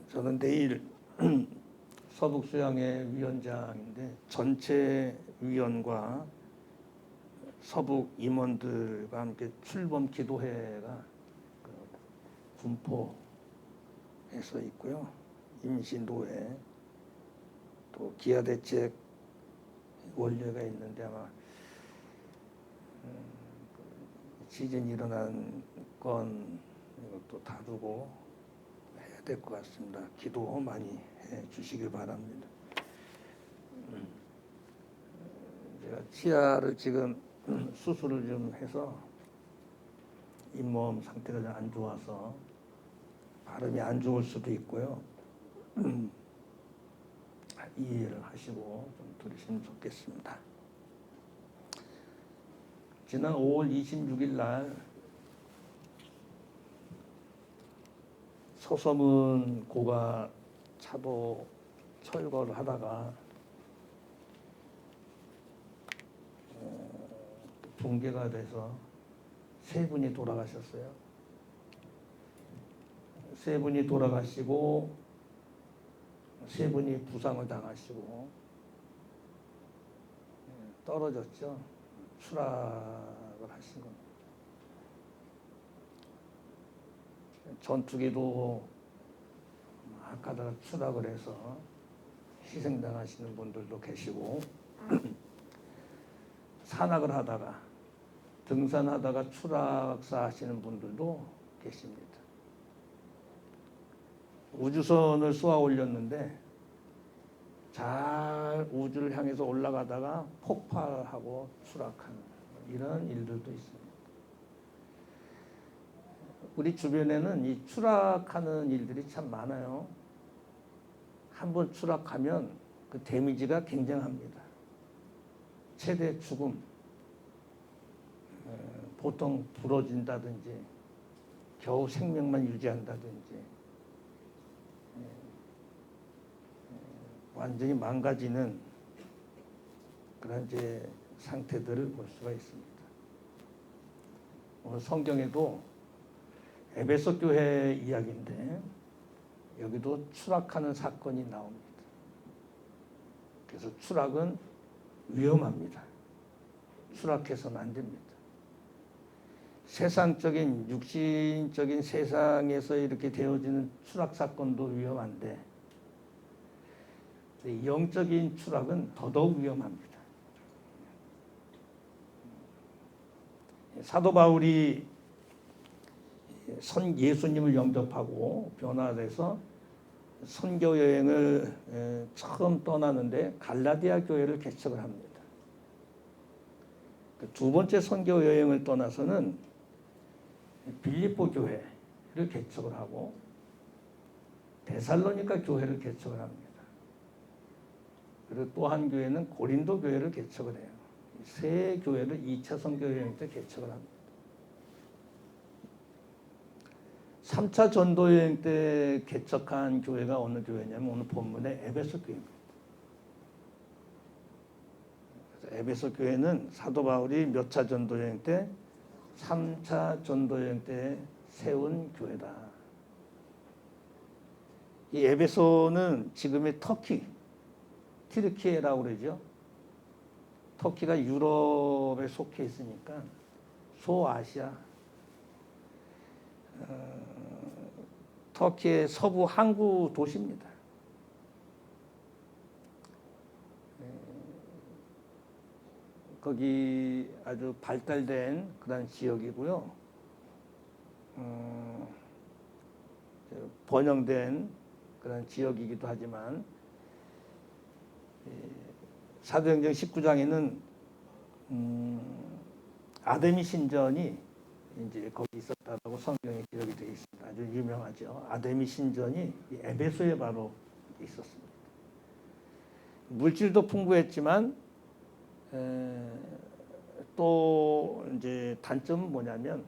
저는 내일 서북수양회 위원장인데 전체 위원과 서북 임원들과 함께 출범 기도회가 군포에서 있고요. 임시노회 또 기아대책 원례가 있는데 아마 시즌 일어난 건 이것도 다루고 해야 될 것 같습니다. 기도 많이 해 주시길 바랍니다. 제가 치아를 지금 수술을 좀 해서 잇몸 상태가 좀 안 좋아서 발음이 안 좋을 수도 있고요. 이해를 하시고 좀 들으시면 좋겠습니다. 지난 5월 26일 날 서서문 고가 차도 철거를 하다가 붕괴가 돼서 세 분이 돌아가셨어요. 세 분이 돌아가시고 세 분이 부상을 당하시고 떨어졌죠. 추락을 하신 겁니다. 전투기도 막 가다가 추락을 해서 희생당하시는 분들도 계시고 산악을 하다가 등산하다가 추락사 하시는 분들도 계십니다. 우주선을 쏘아 올렸는데 잘 우주를 향해서 올라가다가 폭발하고 추락하는 이런 일들도 있습니다. 우리 주변에는 이 추락하는 일들이 참 많아요. 한번 추락하면 그 데미지가 굉장합니다. 최대 죽음, 보통 부러진다든지 겨우 생명만 유지한다든지 완전히 망가지는 그런 이제 상태들을 볼 수가 있습니다. 오늘 성경에도 에베소 교회 이야기인데 여기도 추락하는 사건이 나옵니다. 그래서 추락은 위험합니다. 추락해서는 안 됩니다. 세상적인 육신적인 세상에서 이렇게 되어지는 추락 사건도 위험한데 영적인 추락은 더더욱 위험합니다. 사도 바울이 예수님을 영접하고 변화돼서 선교 여행을 처음 떠나는데 갈라디아 교회를 개척을 합니다. 두 번째 선교 여행을 떠나서는 빌립보 교회를 개척을 하고 데살로니가 교회를 개척을 합니다. 그리고 또 한 교회는 고린도 교회를 개척을 해요. 세 교회를 2차 선교 여행 때 개척을 합니다. 3차 전도 여행 때 개척한 교회가 어느 교회냐면 오늘 본문의 에베소 교회입니다. 그래서 에베소 교회는 사도 바울이 몇 차 전도 여행 때 3차 전도 여행 때 세운 교회다. 이 에베소는 지금의 터키, 튀르키예라고 그러죠. 터키가 유럽에 속해 있으니까 소아시아, 터키의 서부 항구 도시입니다. 거기 아주 발달된 그런 지역이고요. 번영된 그런 지역이기도 하지만 사도행전 19장에는 아데미 신전이 이제 거기 있었다라고 성경에 기록이 되어 있습니다. 아주 유명하죠. 아데미 신전이 에베소에 바로 있었습니다. 물질도 풍부했지만 또 이제 단점은 뭐냐면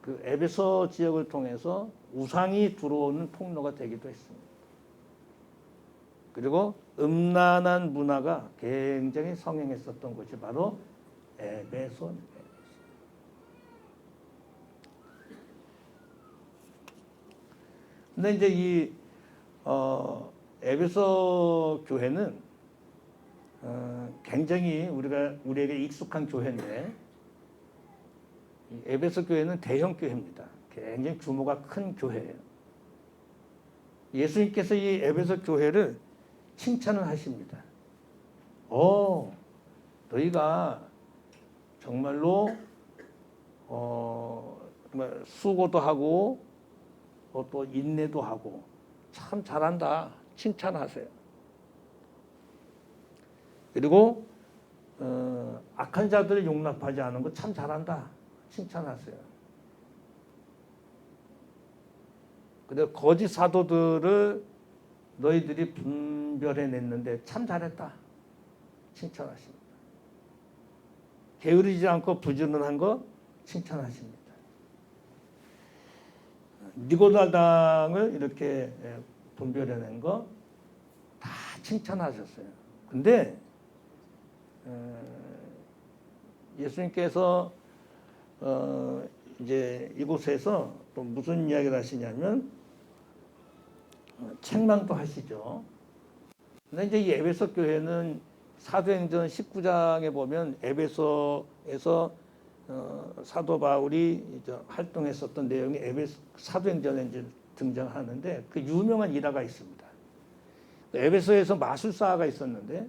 그 에베소 지역을 통해서 우상이 들어오는 통로가 되기도 했습니다. 그리고 음란한 문화가 굉장히 성행했었던 곳이 바로 에베소입니다. 근데 이제 이 에베소 교회는 굉장히 우리에게 익숙한 교회인데, 이 에베소 교회는 대형 교회입니다. 굉장히 규모가 큰 교회예요. 예수님께서 이 에베소 교회를 칭찬을 하십니다. 너희가 정말로 수고도 하고 또 인내도 하고 참 잘한다, 칭찬하세요. 그리고 악한 자들을 용납하지 않은 거 참 잘한다, 칭찬하세요. 그리고 거짓 사도들을 너희들이 분별해냈는데 참 잘했다, 칭찬하십니다. 게으르지 않고 부지런한 거 칭찬하십니다. 니고라당을 이렇게 분별해낸 거 다 칭찬하셨어요. 근데 예수님께서 이제 이곳에서 또 무슨 이야기를 하시냐면 책망도 하시죠. 근데 이제 이 에베소 교회는 사도행전 19장에 보면 에베소에서 사도 바울이 이제 활동했었던 내용이 사도행전에 이제 등장하는데 그 유명한 일화가 있습니다. 에베소에서 마술사가 있었는데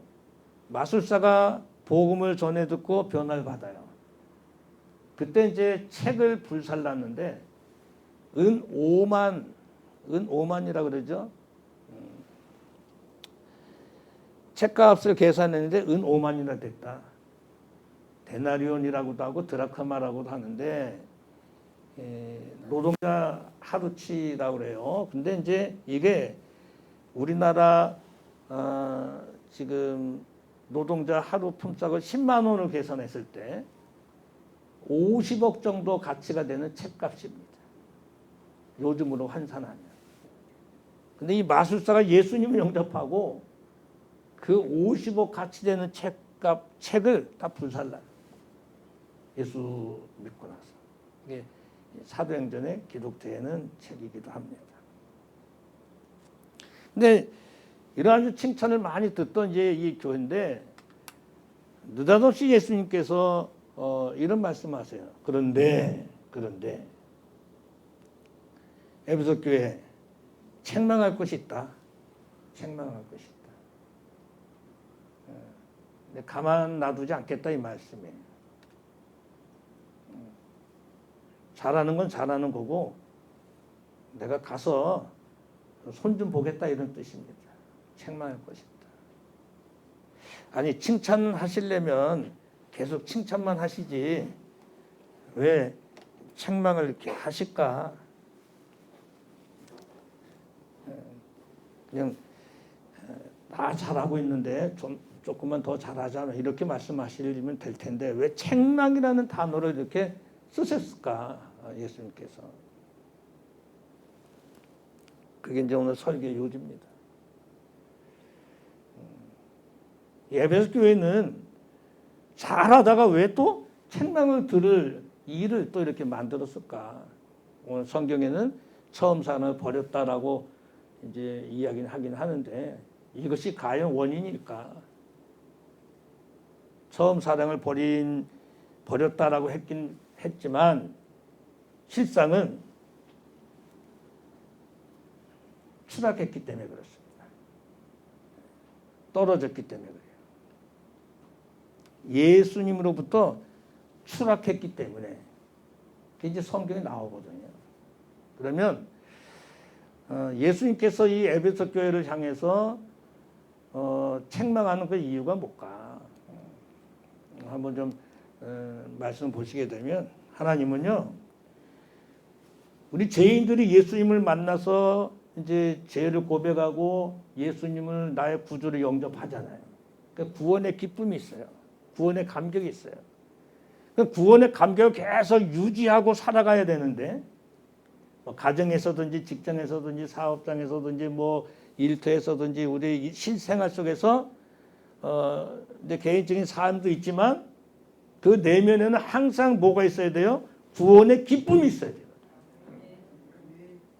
마술사가 복음을 전해 듣고 변화를 받아요. 그때 이제 책을 불살랐는데 은 5만이라 그러죠. 책값을 계산했는데 은 5만이나 됐다. 데나리온이라고도 하고 드라크마라고도 하는데 노동자 하루치라고 그래요. 근데 이제 이게 우리나라 지금 노동자 하루 품삯을 10만 원을 계산했을 때 50억 정도 가치가 되는 책값입니다. 요즘으로 환산하면. 근데 이 마술사가 예수님을 영접하고 그 50억 가치 되는 책을 다 불살라. 예수 믿고 나서. 이게 사도행전에 기록되는 책이기도 합니다. 근데 이러한 칭찬을 많이 듣던 이제 이 교회인데 느닷없이 예수님께서 이런 말씀하세요. 그런데 에베소 교회 책망할 것이 있다. 책망할 것이 있다. 근데 가만 놔두지 않겠다 이 말씀이에요. 잘하는 건 잘하는 거고 내가 가서 손 좀 보겠다 이런 뜻입니다. 책망할 것이다. 아니 칭찬하시려면 계속 칭찬만 하시지 왜 책망을 이렇게 하실까? 그냥 다 잘하고 있는데 조금만 더 잘하자 이렇게 말씀하시면 될 텐데 왜 책망이라는 단어를 이렇게 쓰셨을까? 예수님께서. 그게 이제 오늘 설교의 요지입니다. 에베소 교회는 잘하다가 왜 또 책망을 들을 일을 또 이렇게 만들었을까? 오늘 성경에는 처음 사랑을 버렸다라고 이제 이야기는 하긴 하는데 이것이 과연 원인일까? 처음 사랑을 버렸다라고 했지만 실상은 추락했기 때문에 그렇습니다. 떨어졌기 때문에 그래요. 예수님으로부터 추락했기 때문에 그게 이제 성경에 나오거든요. 그러면 예수님께서 이 에베소 교회를 향해서 책망하는 그 이유가 뭘까? 한번 좀 말씀 보시게 되면 하나님은요, 우리 죄인들이 예수님을 만나서 이제 죄를 고백하고 예수님을 나의 구주로 영접하잖아요. 그러니까 구원의 기쁨이 있어요. 구원의 감격이 있어요. 그 구원의 감격을 계속 유지하고 살아가야 되는데 뭐 가정에서든지 직장에서든지 사업장에서든지 뭐 일터에서든지 우리 실생활 속에서 이제 개인적인 삶도 있지만 그 내면에는 항상 뭐가 있어야 돼요? 구원의 기쁨이 있어야 돼요.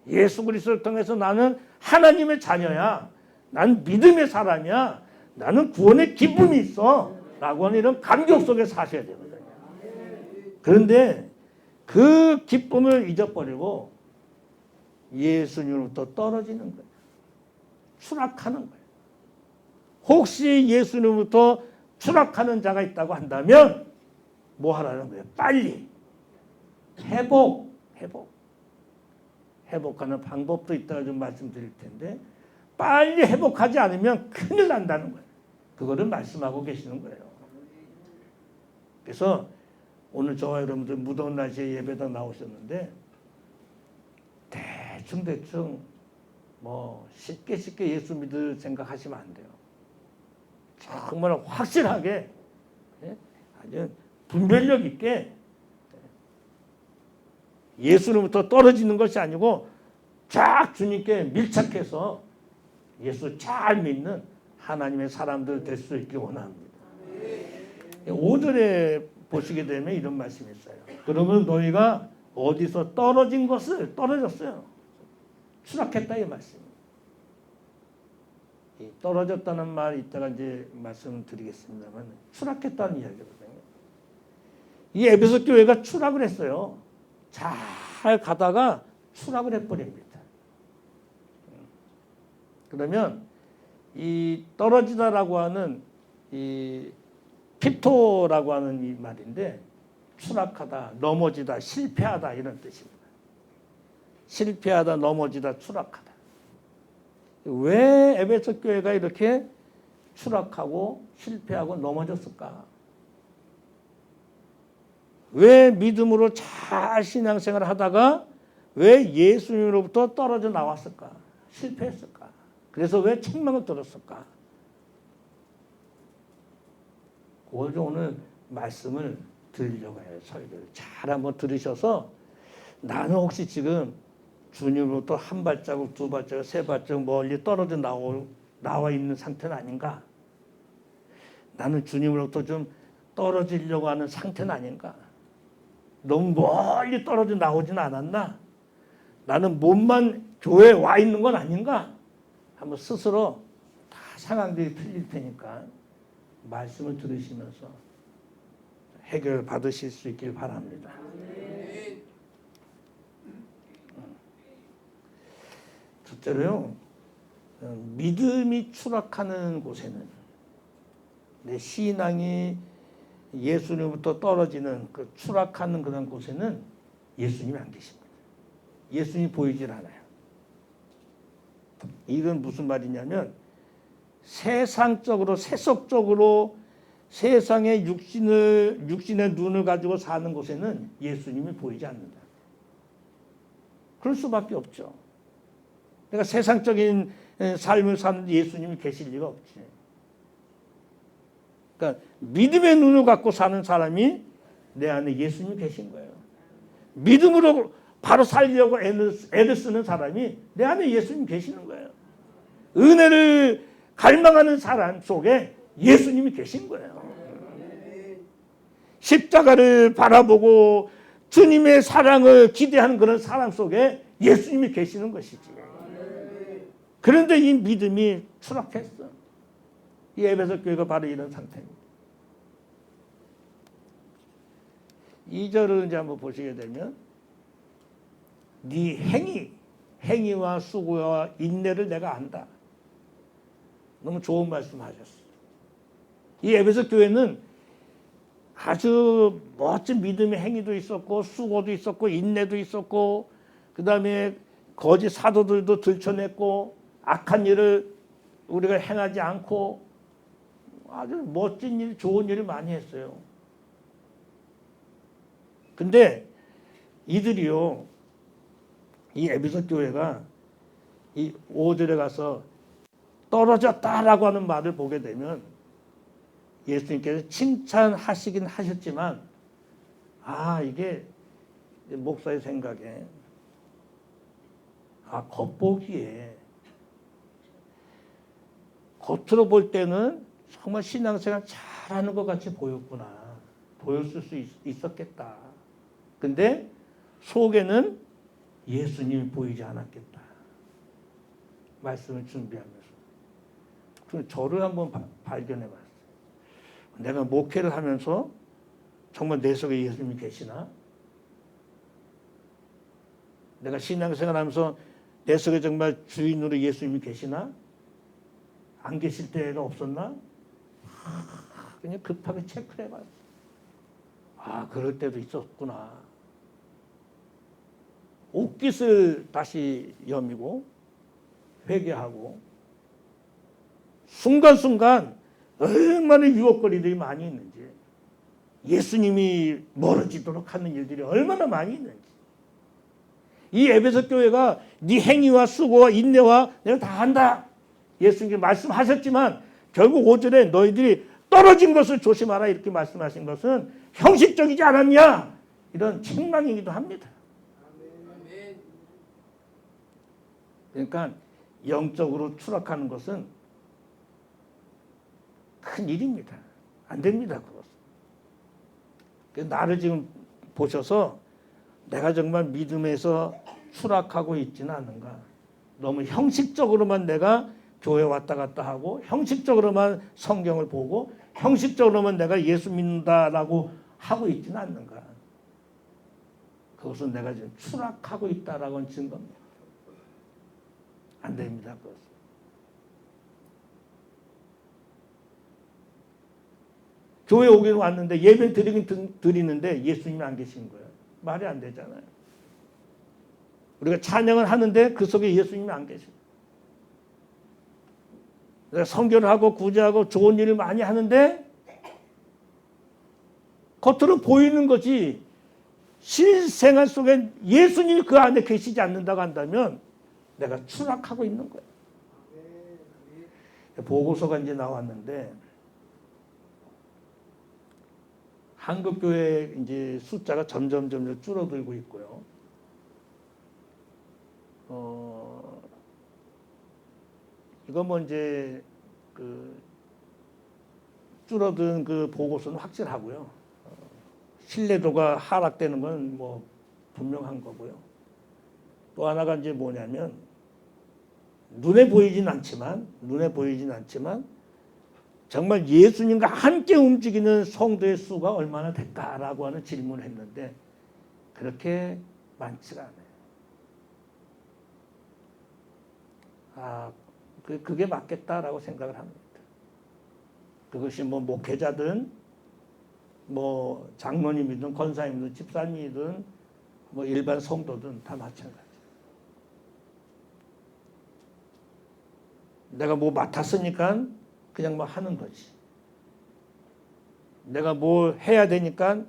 예수 그리스도를 통해서 나는 하나님의 자녀야. 난 믿음의 사람이야. 나는 구원의 기쁨이 있어. 라고 하는 이런 감격 속에 사셔야 되거든요. 그런데 그 기쁨을 잊어버리고 예수님으로부터 떨어지는 거예요. 추락하는 거예요. 혹시 예수님으로부터 추락하는 자가 있다고 한다면 뭐 하라는 거예요? 빨리 회복하는 방법도 있다고 좀 말씀드릴 텐데 빨리 회복하지 않으면 큰일 난다는 거예요. 그거를 말씀하고 계시는 거예요. 그래서 오늘 저와 여러분들 무더운 날씨에 예배당 나오셨는데 대충 뭐 쉽게 예수 믿을 생각하시면 안 돼요. 정말 확실하게 아주 분별력 있게 예수로부터 떨어지는 것이 아니고 쫙 주님께 밀착해서 예수 잘 믿는 하나님의 사람들 될 수 있길 원합니다. 5절에 보시게 되면 이런 말씀이 있어요. 그러면 너희가 어디서 떨어졌어요. 추락했다 이 말씀. 떨어졌다는 말 이따가 이제 말씀드리겠습니다만 추락했다는 이야기거든요. 이 에베소 교회가 추락을 했어요. 잘 가다가 추락을 해버립니다. 그러면 이 떨어지다라고 하는 이 피토라고 하는 이 말인데 추락하다, 넘어지다, 실패하다 이런 뜻입니다. 실패하다, 넘어지다, 추락하다. 왜 에베소 교회가 이렇게 추락하고 실패하고 넘어졌을까? 왜 믿음으로 잘 신앙생활을 하다가 왜 예수님으로부터 떨어져 나왔을까? 실패했을까? 그래서 왜 책망을 들었을까? 그걸 좀 오늘 말씀을 드리려고 해요. 설교를 잘 한번 들으셔서 나는 혹시 지금 주님으로부터 한 발자국, 두 발자국, 세 발자국 멀리 떨어져 나와 있는 상태는 아닌가? 나는 주님으로부터 좀 떨어지려고 하는 상태는 아닌가? 너무 멀리 떨어져 나오진 않았나? 나는 몸만 교회에 와 있는 건 아닌가? 한번 스스로 다 상황들이 틀릴 테니까 말씀을 들으시면서 해결 받으실 수 있길 바랍니다. 첫째로요, 믿음이 추락하는 곳에는 내 신앙이 예수님부터 떨어지는 그 추락하는 그런 곳에는 예수님이 안 계십니다. 예수님이 보이질 않아요. 이건 무슨 말이냐면 세상적으로 세속적으로 세상의 육신의 눈을 가지고 사는 곳에는 예수님이 보이지 않는다. 그럴 수밖에 없죠. 내가 세상적인 삶을 사는데 예수님이 계실 리가 없지. 그러니까 믿음의 눈을 갖고 사는 사람이 내 안에 예수님이 계신 거예요. 믿음으로 바로 살려고 애를 쓰는 사람이 내 안에 예수님이 계시는 거예요. 은혜를 갈망하는 사람 속에 예수님이 계신 거예요. 십자가를 바라보고 주님의 사랑을 기대하는 그런 사람 속에 예수님이 계시는 것이지. 그런데 이 믿음이 추락했어. 이 에베소 교회가 바로 이런 상태입니다. 2절을 이제 한번 보시게 되면 네 행위와 수고와 인내를 내가 안다. 너무 좋은 말씀 하셨어요. 이 에베소 교회는 아주 멋진 믿음의 행위도 있었고 수고도 있었고 인내도 있었고 그 다음에 거짓 사도들도 들춰냈고 악한 일을 우리가 행하지 않고 아주 멋진 일, 좋은 일을 많이 했어요. 근데 이들이요, 이 에베소 교회가 이 5절에 가서 떨어졌다라고 하는 말을 보게 되면 예수님께서 칭찬하시긴 하셨지만 이게 목사의 생각에 겉보기에 겉으로 볼 때는 정말 신앙생활 잘하는 것 같이 보였구나. 보였을 수 있었겠다. 근데 속에는 예수님이 보이지 않았겠다. 말씀을 준비하면서. 그래서 저를 한번 발견해 봤어요. 내가 목회를 하면서 정말 내 속에 예수님이 계시나? 내가 신앙생활 하면서 내 속에 정말 주인으로 예수님이 계시나? 안 계실 때가 없었나? 그냥 급하게 체크를 해봐요. 아, 그럴 때도 있었구나. 옷깃을 다시 여미고 회개하고 순간순간 얼마나 유혹거리들이 많이 있는지, 예수님이 멀어지도록 하는 일들이 얼마나 많이 있는지. 이 에베소 교회가 네 행위와 수고와 인내와 내가 다 한다. 예수님께서 말씀하셨지만 결국 5절에 너희들이 떨어진 것을 조심하라 이렇게 말씀하신 것은 형식적이지 않았냐, 이런 책망이기도 합니다. 그러니까 영적으로 추락하는 것은 큰 일입니다. 안 됩니다. 그것은. 나를 지금 보셔서 내가 정말 믿음에서 추락하고 있지는 않은가. 너무 형식적으로만 내가 교회 왔다 갔다 하고 형식적으로만 성경을 보고 형식적으로만 내가 예수 믿는다라고 하고 있지는 않는가. 그것은 내가 지금 추락하고 있다라고 증거입니다. 안 됩니다. 그것은. 교회 오긴 왔는데 예배 드리는데 예수님이 안 계신 거예요. 말이 안 되잖아요. 우리가 찬양을 하는데 그 속에 예수님이 안 계셔요. 내가 선교를 하고 구제하고 좋은 일을 많이 하는데 겉으로 보이는 거지 실생활 속에 예수님이 그 안에 계시지 않는다고 한다면 내가 추락하고 있는 거예요. 보고서가 이제 나왔는데 한국교회 이제 숫자가 점점 줄어들고 있고요. 이거 뭐 이제 그 줄어든 그 보고서는 확실하고요. 신뢰도가 하락되는 건 뭐 분명한 거고요. 또 하나가 이제 뭐냐면 눈에 보이진 않지만 정말 예수님과 함께 움직이는 성도의 수가 얼마나 될까라고 하는 질문을 했는데 그렇게 많지가 않아요. 아, 그게 맞겠다라고 생각을 합니다. 그것이 뭐 목회자든 뭐 장로님이든 권사님이든 집사님이든 뭐 일반 성도든 다 마찬가지. 내가 뭐 맡았으니까 그냥 뭐 하는 거지. 내가 뭘 해야 되니까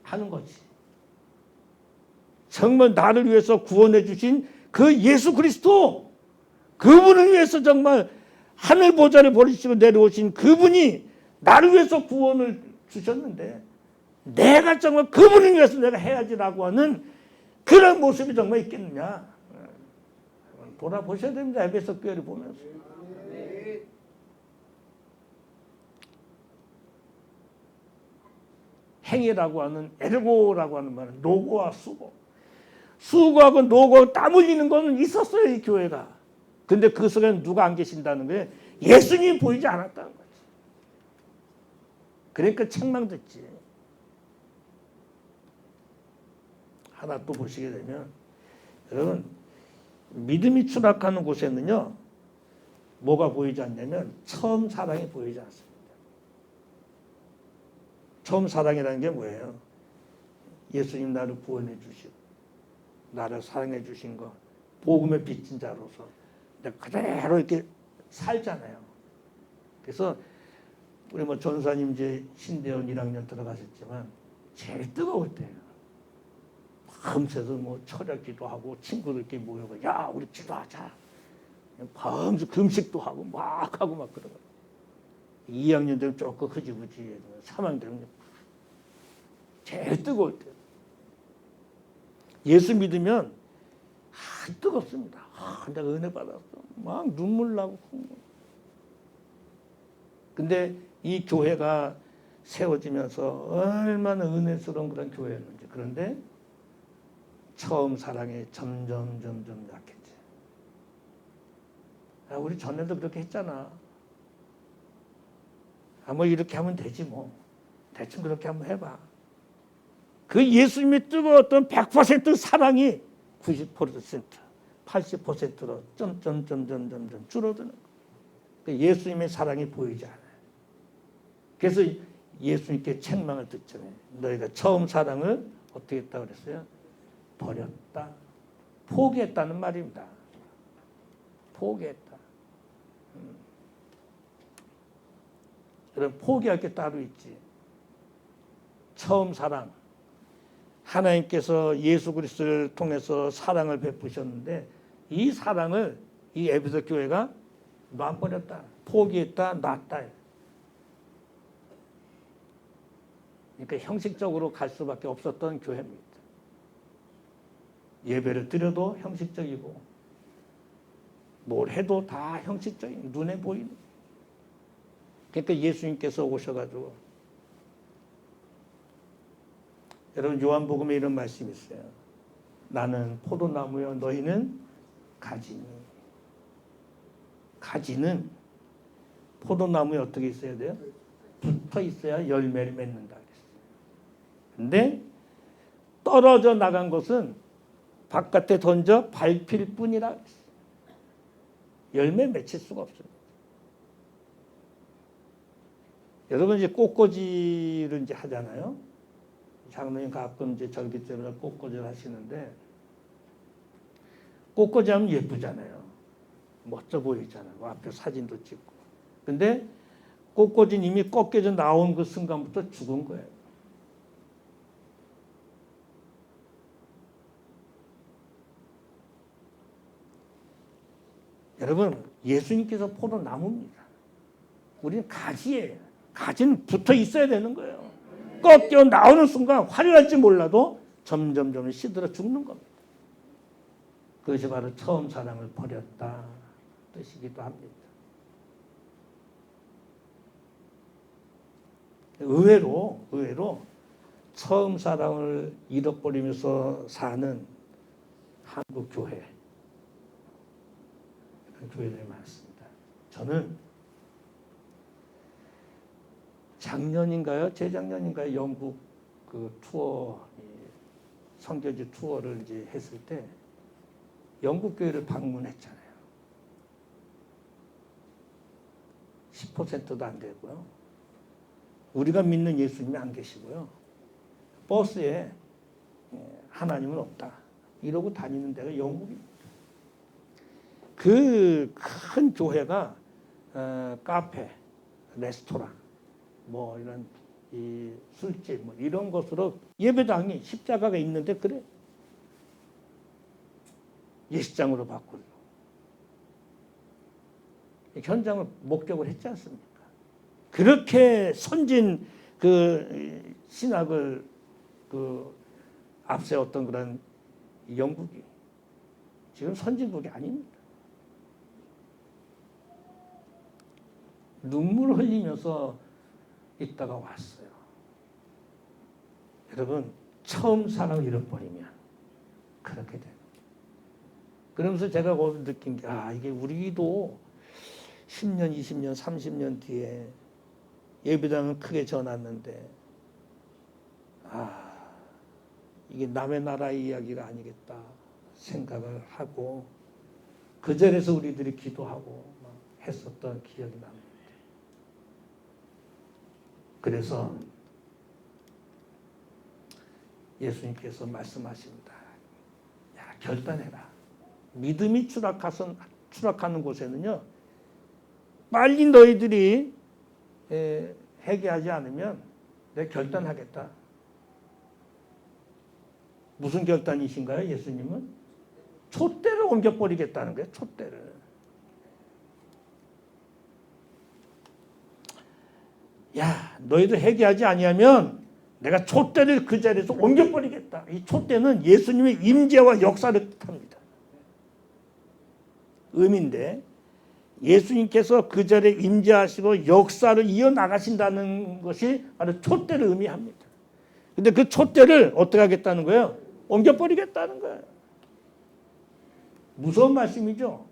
하는 거지. 정말 나를 위해서 구원해 주신 그 예수 그리스도, 그분을 위해서 정말 하늘 보좌를 버리시고 내려오신 그분이 나를 위해서 구원을 주셨는데 내가 정말 그분을 위해서 내가 해야지라고 하는 그런 모습이 정말 있겠느냐. 돌아보셔야 됩니다. 에베소 교회를 보면서. 행위라고 하는 에르고라고 하는 말은 노고와 수고. 수고하고 노고하고 땀 흘리는 건 있었어요. 이 교회가. 근데 그 속에는 누가 안 계신다는 거예요? 예수님이 보이지 않았다는 거지. 그러니까 책망됐지. 하나 또 보시게 되면 여러분 믿음이 추락하는 곳에는요 뭐가 보이지 않냐면 처음 사랑이 보이지 않습니다. 처음 사랑이라는 게 뭐예요? 예수님 나를 구원해 주시고 나를 사랑해 주신 거 복음의 빚진 자로서 내가 그대로 이렇게 살잖아요. 그래서 우리 뭐 전사님 이제 신대원 1학년 들어가셨지만 제일 뜨거울 때예요. 밤새서 뭐 철야 기도하고 친구들끼리 모여서 야 우리 기도하자. 밤새 금식도 하고 막 하고 막 그러고 2학년 되면 조금 흐지부지 3학년 되면 제일 뜨거울 때 예수 믿으면 뜨겁습니다. 내가 은혜 받았어. 막 눈물 나고. 근데 이 교회가 세워지면서 얼마나 은혜스러운 그런 교회였는지. 그런데 처음 사랑이 점점 약해져. 우리 전에도 그렇게 했잖아. 뭐 이렇게 하면 되지 뭐. 대충 그렇게 한번 해봐. 그 예수님이 뜨거웠던 100% 사랑이 90%, 80%로 점점 줄어드는 거예요. 예수님의 사랑이 보이지 않아요. 그래서 예수님께 책망을 듣잖아요. 너희가 처음 사랑을 어떻게 했다고 그랬어요? 버렸다. 포기했다는 말입니다. 포기했다. 여러분, 포기할 게 따로 있지. 처음 사랑. 하나님께서 예수 그리스도를 통해서 사랑을 베푸셨는데 이 사랑을 이 에베소 교회가 놔버렸다. 포기했다. 놨다. 그러니까 형식적으로 갈 수밖에 없었던 교회입니다. 예배를 드려도 형식적이고 뭘 해도 다 형식적인, 눈에 보이는. 그러니까 예수님께서 오셔가지고, 여러분 요한복음에 이런 말씀이 있어요. 나는 포도나무요 너희는 가지니. 가지는 포도나무에 어떻게 있어야 돼요? 붙어 있어야 열매를 맺는다 그랬어요. 근데 떨어져 나간 것은 바깥에 던져 밟힐 뿐이라 그랬어요. 열매 맺힐 수가 없어요. 여러분 이제 꽃꽂이를 이제 하잖아요. 장로님 가끔 이제 절기 때마다 꽃꽂이를 하시는데 꽃꽂이 하면 예쁘잖아요. 멋져 보이잖아요. 앞에 사진도 찍고. 근데 꽃꽂이는 이미 꺾여져 나온 그 순간부터 죽은 거예요. 여러분 예수님께서 포도나무입니다. 우리는 가지예요. 가지는 붙어 있어야 되는 거예요. 꺾여 나오는 순간 화려할지 몰라도 점점 시들어 죽는 겁니다. 그것이 바로 처음 사랑을 버렸다 뜻이기도 합니다. 의외로 처음 사랑을 잃어버리면서 사는 한국 교회, 그런 교회들이 많습니다. 저는 작년인가요? 재작년인가요? 영국 그 투어, 선교지 투어를 이제 했을 때 영국 교회를 방문했잖아요. 10%도 안 되고요. 우리가 믿는 예수님이 안 계시고요. 버스에 하나님은 없다. 이러고 다니는 데가 영국입니다. 그 큰 교회가 카페, 레스토랑, 뭐 이런 이 술집 뭐 이런 것으로 예배당이 십자가가 있는데 그래 예식장으로 바꾸고 현장을 목격을 했지 않습니까? 그렇게 선진 그 신학을 그 앞세웠던 그런 영국이 지금 선진국이 아닙니다. 눈물을 흘리면서 있다가 왔어요. 여러분 처음 사랑을 잃어버리면 그렇게 돼요. 그러면서 제가 거기서 느낀 게 이게 우리도 10년, 20년, 30년 뒤에 예배당은 크게 져놨는데 이게 남의 나라 이야기가 아니겠다 생각을 하고 그 자리에서 우리들이 기도하고 막 했었던 기억이 납니다. 그래서 예수님께서 말씀하십니다. 결단해라. 믿음이 추락하는 곳에는요, 빨리 너희들이 회개하지 않으면 내가 결단하겠다. 무슨 결단이신가요, 예수님은? 촛대를 옮겨버리겠다는 거예요, 촛대를. 너희들 회개하지 아니하면 내가 촛대를 그 자리에서 옮겨버리겠다. 이 촛대는 예수님의 임재와 역사를 뜻합니다. 의미인데 예수님께서 그 자리에 임재하시고 역사를 이어나가신다는 것이 바로 촛대를 의미합니다. 근데 그 촛대를 어떻게 하겠다는 거예요? 옮겨버리겠다는 거예요. 무서운 말씀이죠.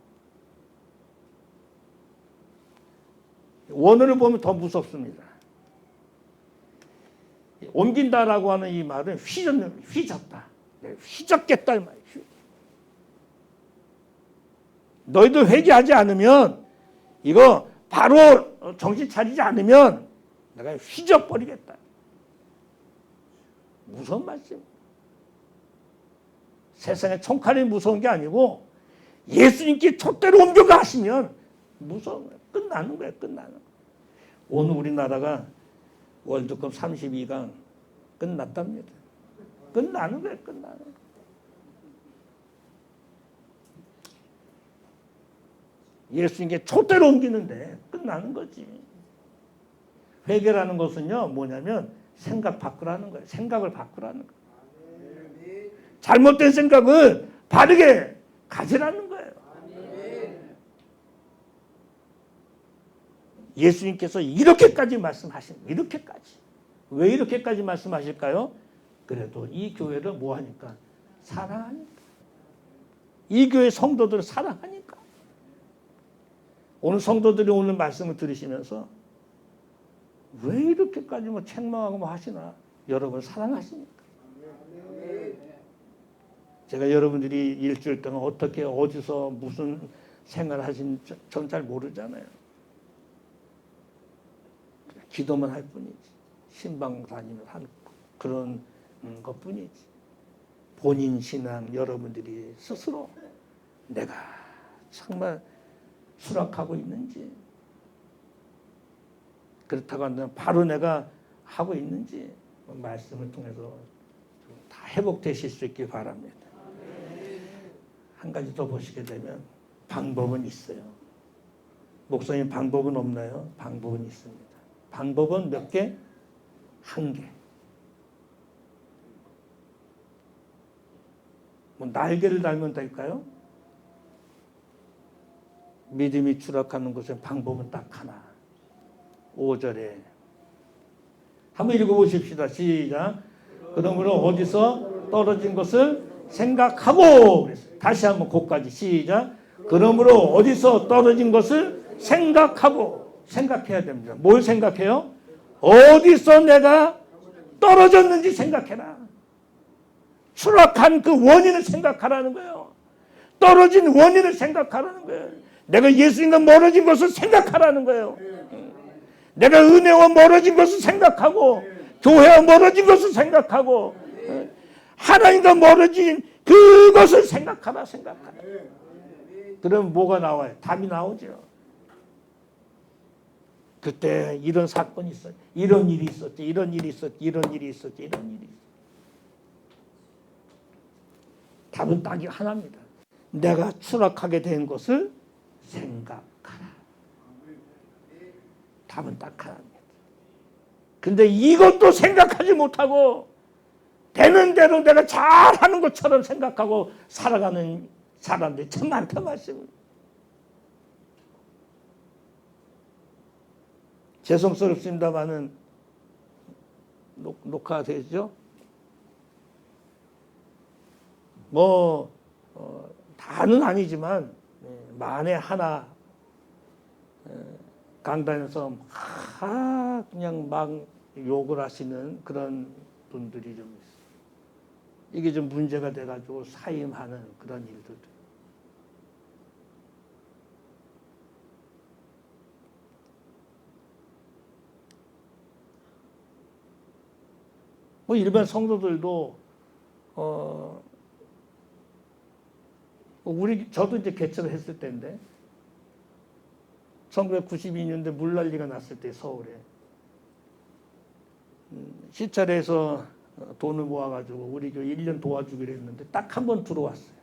원어를 보면 더 무섭습니다. 옮긴다라고 하는 이 말은 휘졌다. 휘젓겠다 이 말이에요. 너희들 회개하지 않으면, 이거 바로 정신 차리지 않으면 내가 휘저버리겠다. 무서운 말씀. 세상에 총칼이 무서운 게 아니고 예수님께 촛대로 옮겨가 하시면 무서운 거예요. 끝나는 거예요. 끝나는 거예요. 오늘 우리나라가 월드컵 32강 끝났답니다. 끝나는 거예요. 끝나는 거예요. 예수님께 촛대로 옮기는데 끝나는 거지. 회개라는 것은요, 뭐냐면 생각 바꾸라는 거예요. 생각을 바꾸라는 거예요. 잘못된 생각을 바르게 가지라는 거예요. 예수님께서 이렇게까지 말씀하십니다. 이렇게까지. 왜 이렇게까지 말씀하실까요? 그래도 이 교회를 뭐 하니까? 사랑하니까. 이 교회 성도들을 사랑하니까. 오늘 성도들이 오늘 말씀을 들으시면서 왜 이렇게까지 뭐 책망하고 뭐 하시나? 여러분 사랑하시니까. 제가 여러분들이 일주일 동안 어떻게 어디서 무슨 생활을 하시는지 전 잘 모르잖아요. 기도만 할 뿐이지. 신방 다니면 하는 그런 것뿐이지. 본인 신앙 여러분들이 스스로 내가 정말 수락하고 있는지, 그렇다고 한다면 바로 내가 하고 있는지 말씀을 통해서 다 회복되실 수 있길 바랍니다. 한 가지 더 보시게 되면 방법은 있어요. 목사님 방법은 없나요? 방법은 있습니다. 방법은 몇 개? 한 개. 뭐 날개를 달면 될까요? 믿음이 추락하는 것의 방법은 딱 하나. 5절에 한번 읽어보십시다. 시작. 그러므로 어디서 떨어진 것을 생각하고 그랬어요. 다시 한번 거기까지 시작. 그러므로 어디서 떨어진 것을 생각하고. 생각해야 됩니다. 뭘 생각해요? 어디서 내가 떨어졌는지 생각해라. 추락한 그 원인을 생각하라는 거예요. 떨어진 원인을 생각하라는 거예요. 내가 예수님과 멀어진 것을 생각하라는 거예요. 내가 은혜와 멀어진 것을 생각하고 교회와 멀어진 것을 생각하고 하나님과 멀어진 그것을 생각하라. 그럼 뭐가 나와요? 답이 나오죠. 그때 이런 사건이 있었지. 이런 일이 있었지. 이런 일이 있었지. 이런 일이 있었지. 이런 일이 있었지. 답은 딱 하나입니다. 내가 추락하게 된 것을 생각하라. 답은 딱 하나입니다. 근데 이것도 생각하지 못하고 되는 대로 내가 잘하는 것처럼 생각하고 살아가는 사람들이 참 많다 말씀입니다. 죄송스럽습니다만은 녹화되죠? 다는 아니지만 만에 하나 강단에서 그냥 막 욕을 하시는 그런 분들이 좀 있어요. 이게 좀 문제가 돼가지고 사임하는 그런 일들. 일반 성도들도 저도 이제 개척을 했을 때인데 1992년대 물난리가 났을 때 서울에 시찰에서 돈을 모아가지고 우리 교회 1년 도와주기로 했는데 딱 한 번 들어왔어요.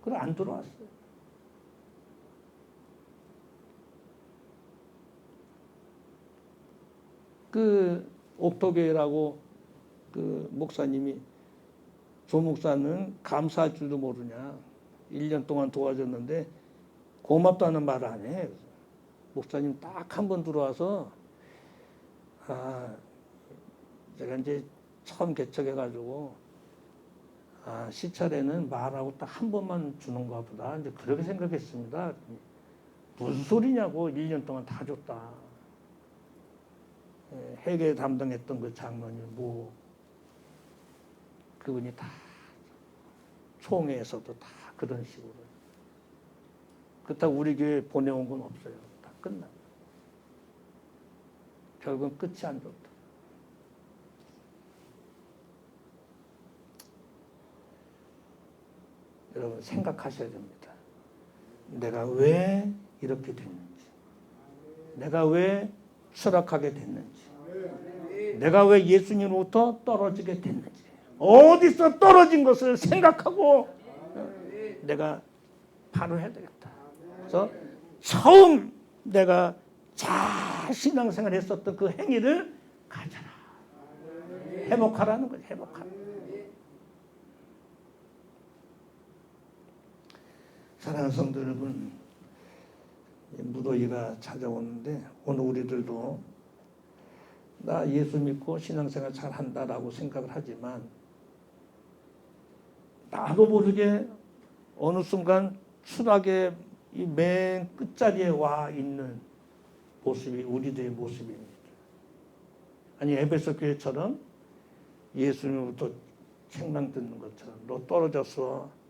그래 안 들어왔어요. 그 옥토교회라고 그 목사님이 조 목사는 감사할 줄도 모르냐. 1년 동안 도와줬는데 고맙다는 말 안 해. 목사님 딱 한 번 들어와서 제가 이제 처음 개척해가지고 시찰에는 말하고 딱 한 번만 주는가 보다. 이제 그렇게 생각했습니다. 무슨 소리냐고 1년 동안 다 줬다. 회계 담당했던 그 장로님 뭐 그분이 다 총회에서도 다 그런 식으로. 그렇다고 우리 교회 보내온 건 없어요. 다 끝나. 결국은 끝이 안 좋다. 여러분 생각하셔야 됩니다. 내가 왜 이렇게 됐는지, 내가 왜 추락하게 됐는지, 내가 왜 예수님으로부터 떨어지게 됐는지, 어디서 떨어진 것을 생각하고 내가 바로 해야 되겠다. 그래서 처음 내가 잘 신앙생활 했었던 그 행위를 가져라. 회복하라는 거지. 회복하라. 사랑하는 성도 여러분, 무더위가 찾아오는데 오늘 우리들도 나 예수 믿고 신앙생활 잘 한다라고 생각을 하지만 나도 모르게 어느 순간 추락의 이 맨 끝자리에 와 있는 모습이 우리들의 모습입니다. 아니 에베소 교회처럼 예수님으로부터 책망 듣는 것처럼 너 떨어졌어.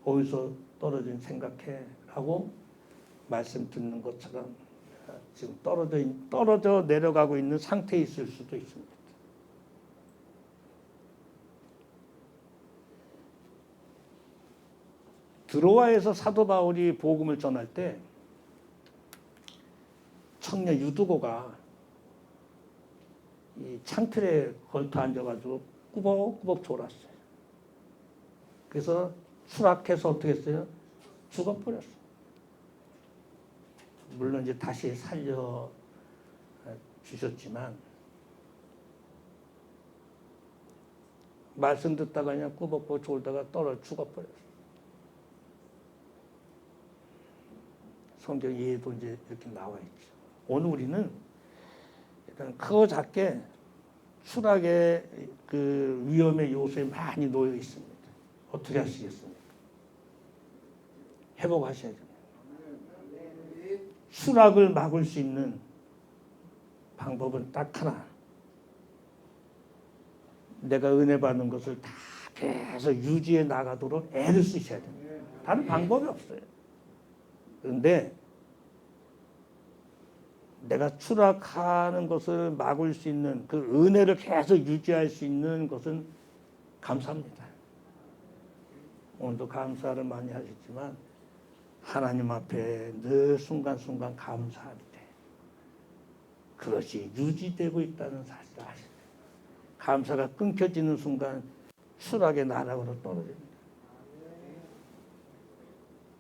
어디서 떨어진 생각해 라고 말씀 듣는 것처럼 지금 떨어져 내려가고 있는 상태에 있을 수도 있습니다. 드로아에서 사도 바울이 복음을 전할 때 청년 유두고가 이 창틀에 걸터 앉아가지고 꾸벅꾸벅 졸았어요. 그래서 추락해서 어떻게 했어요? 죽어버렸어. 물론 이제 다시 살려 주셨지만 말씀 듣다가 그냥 꾸벅꾸벅 졸다가 죽어버렸어. 성경 이해도 이제 이렇게 나와 있죠. 오늘 우리는 일단 크고 작게 추락의 그 위험의 요소에 많이 놓여 있습니다. 어떻게 하시겠습니까? 회복하셔야 됩니다. 추락을 막을 수 있는 방법은 딱 하나. 내가 은혜 받는 것을 다 계속 유지해 나가도록 애를 쓰셔야 됩니다. 다른 방법이 없어요. 그런데 내가 추락하는 것을 막을 수 있는 그 은혜를 계속 유지할 수 있는 것은 감사합니다. 오늘도 감사를 많이 하셨지만 하나님 앞에 늘 순간순간 감사할 때 그것이 유지되고 있다는 사실을 아셔야 돼요. 감사가 끊겨지는 순간 추락의 나락으로 떨어집니다.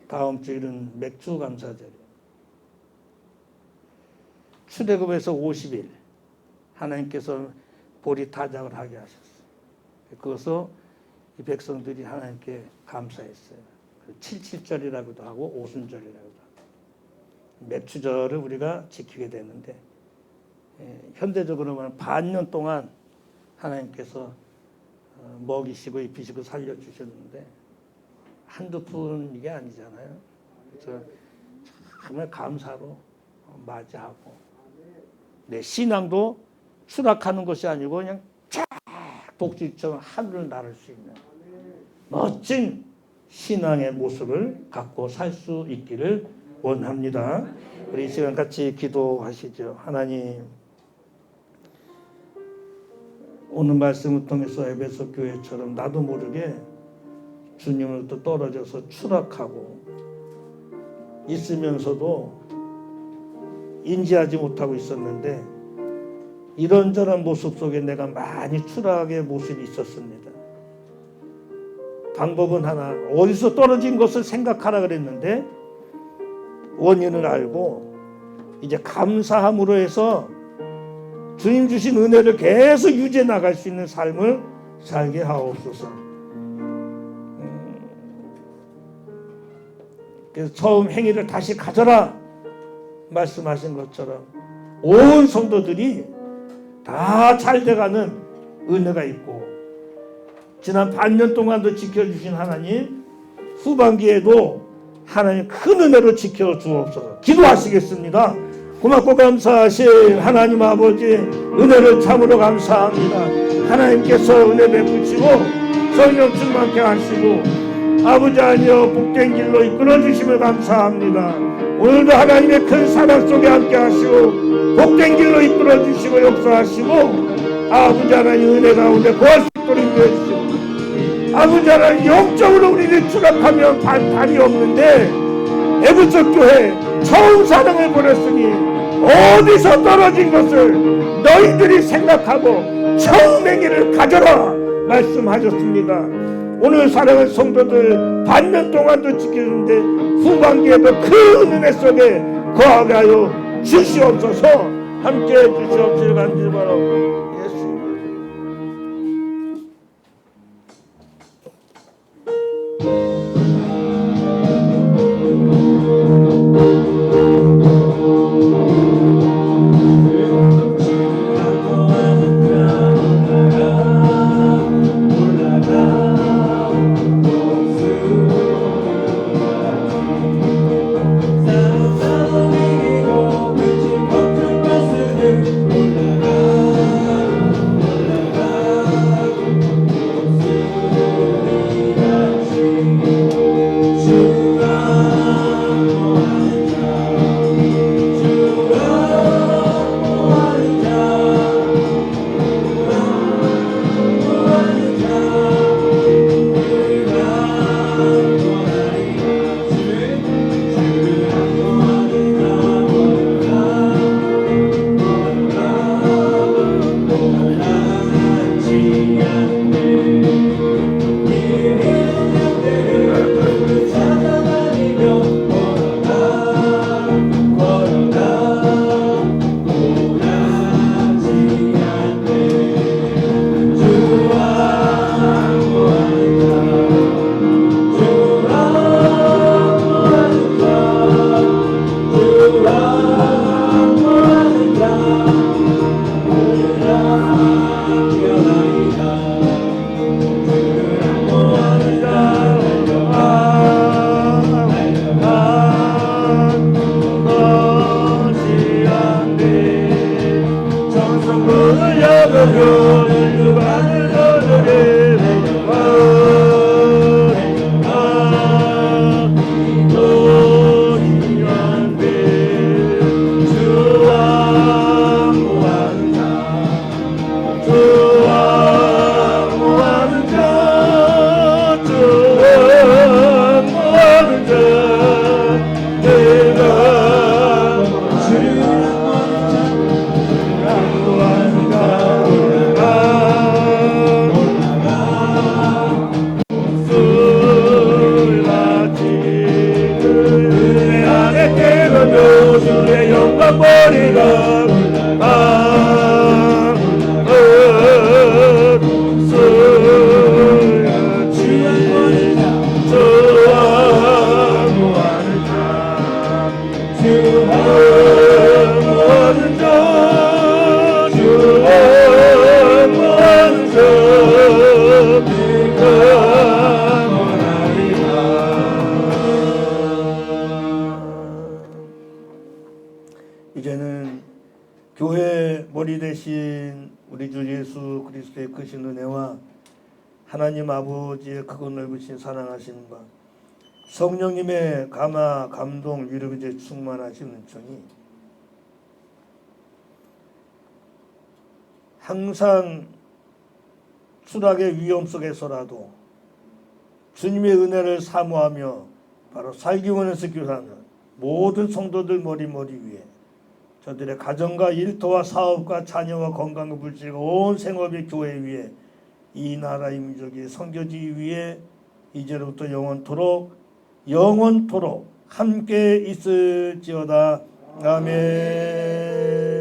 다음 주일은 맥주 감사절이에요. 출애굽에서 50일 하나님께서 보리 타작을 하게 하셨어요. 그것을 이 백성들이 하나님께 감사했어요. 77절이라고도 하고 오순절이라고도 하고 맥주절을 우리가 지키게 되는데 현대적으로는 반년 동안 하나님께서 먹이시고 입히시고 살려주셨는데 한두 푼 이게 아니잖아요. 그래서 정말 감사로 맞이하고 내 신앙도 추락하는 것이 아니고 그냥 쫙 독수리처럼 하늘을 날을 수 있는 멋진 신앙의 모습을 갖고 살 수 있기를 원합니다. 우리 이 시간 같이 기도하시죠. 하나님, 오늘 말씀을 통해서 에베소 교회처럼 나도 모르게 주님으로부터 떨어져서 추락하고 있으면서도 인지하지 못하고 있었는데 이런저런 모습 속에 내가 많이 추락의 모습이 있었습니다. 방법은 하나, 어디서 떨어진 것을 생각하라 그랬는데 원인을 알고 이제 감사함으로 해서 주님 주신 은혜를 계속 유지해 나갈 수 있는 삶을 살게 하옵소서. 그래서 처음 행위를 다시 가져라 말씀하신 것처럼 온 성도들이 다 잘 돼가는 은혜가 있고 지난 반년 동안도 지켜주신 하나님, 후반기에도 하나님 큰 은혜로 지켜주옵소서. 기도하시겠습니다. 고맙고 감사하신 하나님 아버지, 은혜를 참으로 감사합니다. 하나님께서 은혜 베푸시고 성령 충만케 하시고 아버지 아니여 복된 길로 이끌어 주심을 감사합니다. 오늘도 하나님의 큰 사랑 속에 함께 하시고 복된 길로 이끌어 주시고 역사하시고 아버지 하나님 은혜 가운데 거할 수 있도록 인도해 주시고 아버지 하나님 영적으로 우리를 추락하면 발이 없는데 에베소 교회 처음 사랑을 보냈으니 어디서 떨어진 것을 너희들이 생각하고 처음의 길을 가져라 말씀하셨습니다. 오늘 사랑하는 성도들 반년 동안도 지켜주는데 후반기에도 큰 은혜 속에 거하게 하여 주시옵소서. 함께해 주시옵소서. 간절히 바라옵니다. 이제는 교회 머리 대신 우리 주 예수 그리스도의 크신 은혜와 하나님 아버지의 크고 넓으신 사랑하시는 바 성령님의 감화 감동 위로에 충만하신 은총이 항상 추락의 위험 속에서라도 주님의 은혜를 사모하며 바로 살기 원해서 교사하는 모든 성도들 머리 위에 저들의 가정과 일터와 사업과 자녀와 건강과 불질과 온 생업의 교회 위에 이 나라의 민족이 섬겨지기 위해 이제로부터 영원토록 함께 있을지어다. 아멘.